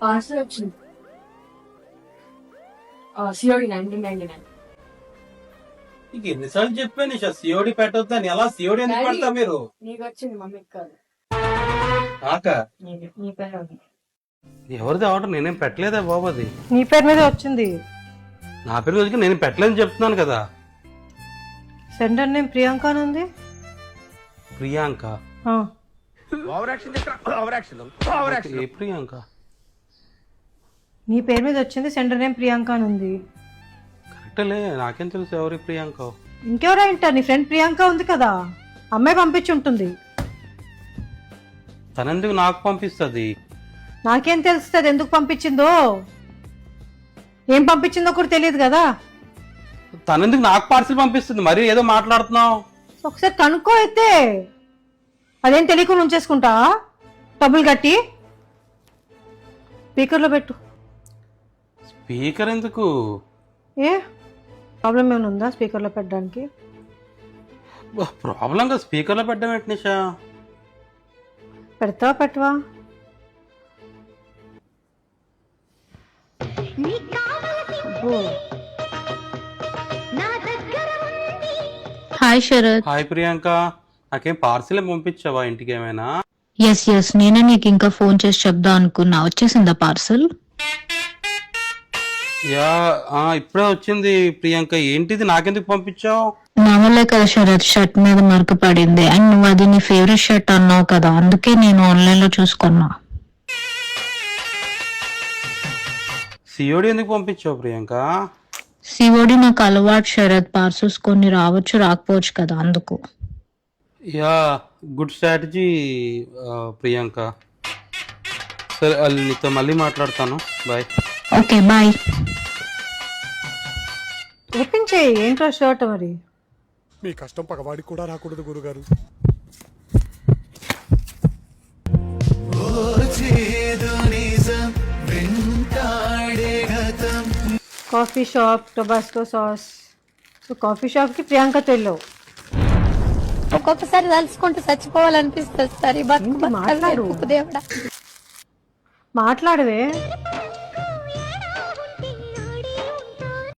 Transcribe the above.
Parcel వచ్చింది. COD 1999. నీకు ఎన్నిసార్లు చెప్పాను నిషా సిఓడి పెట్టొద్దని. ఎలా సిఓడి ఎందుకు పెడతా మీరు? నీకు వచ్చింది, మమ్మీకి కాదు. నాకా? నీ పేరు ఎవరిది ఆర్డర్? నేనేం పెట్టలేదా బాబు. అది నీ పేరు మీద వచ్చింది. నా పేరు వచ్చి నేను పెట్టలేదని చెప్తున్నాను కదా. సెంటర్ నేమ్ ప్రియాంక అని ఉంది. ప్రియాంక? ఆ. ఏ ప్రియాంక? నీ పేరు మీద వచ్చింది, సెంటర్ నేమ్ ప్రియాంక అని ఉంది. కరెక్టలే, నాకేం తెలుసు ఎవరి ప్రియాంక. ఇంకెవరా ఇంటారు? నీ ఫ్రెండ్ ప్రియాంక ఉంది కదా, అమ్మాయి పంపించి ఉంటుంది. తనెందుకు నాకు పంపిస్తుంది? నాకేం తెలుస్తుంది ఎందుకు పంపించిందో? ఏం పంపించిందో కూడా తెలియదు కదా. తనెందుకు నాకు పార్సిల్ పంపిస్తుంది? మరి ఏదో మాట్లాడుతున్నావు. ఒకసారి కనుక్కో అయితే. అదేం తెలియకుండా ఉంచేసుకుంటా డబ్బులు కట్టి. స్పీకర్లో పెట్టు. స్పీకర్ ఎందుకు? ఏ ప్రాబ్లం ఏమైనా ఉందా స్పీకర్లో పెట్టడానికి? ప్రాబ్లంగా స్పీకర్లో పెట్టడం ఏంటి నిషా? పెడతావా పెట్టవా? హాయ్ శరత్. హాయ్ ప్రియాంక, నాకేం పార్సిల్ పంపించావా ఇంటికి ఏమైనా? ఎస్ నేనే నీకు ఇంకా ఫోన్ చేసి చెప్దాం అనుకున్నా. వచ్చేసిందా పార్సల్? యా ఇప్పుడే వచ్చింది ప్రియాంక. ఏంటిది, నాకెందుకు పంపించావు? నా వల్లే కదా శరత్, షర్ట్ మీద మరక పడింది. అండ్ నువ్వు అది నీ ఫేవరెట్ షర్ట్ అన్నావు కదా, అందుకే నేను ఆన్లైన్ లో చూసుకున్నా. సిఓడి ఎందుకు పంపించావు ప్రియాంక? సిఓడి నాకు అలవాటు శరత్. పార్సల్స్ కొన్ని రావచ్చు రాకపోవచ్చు కదా, అందుకు. Yeah good strategy Priyanka. సరే నీతో మళ్ళీ మాట్లాడతాను. బాయ్. Okay bye. ఓపెన్ చేయి. ఏంట్రా షర్ట్ మరి? మీ కష్టం పగవాడికి కూడా రాకూడదు గురుగారు. Coffee shop, Tabasco sauce. So coffee shop కి ప్రియాంకతో వెళ్ళావు. ఒక్కొక్కసారి తలుచుకుంటూ చచ్చిపోవాలనిపిస్తుంది సార్. ఈ బతుకు మాట్లాడు. దేవుడా. మాట్లాడవే.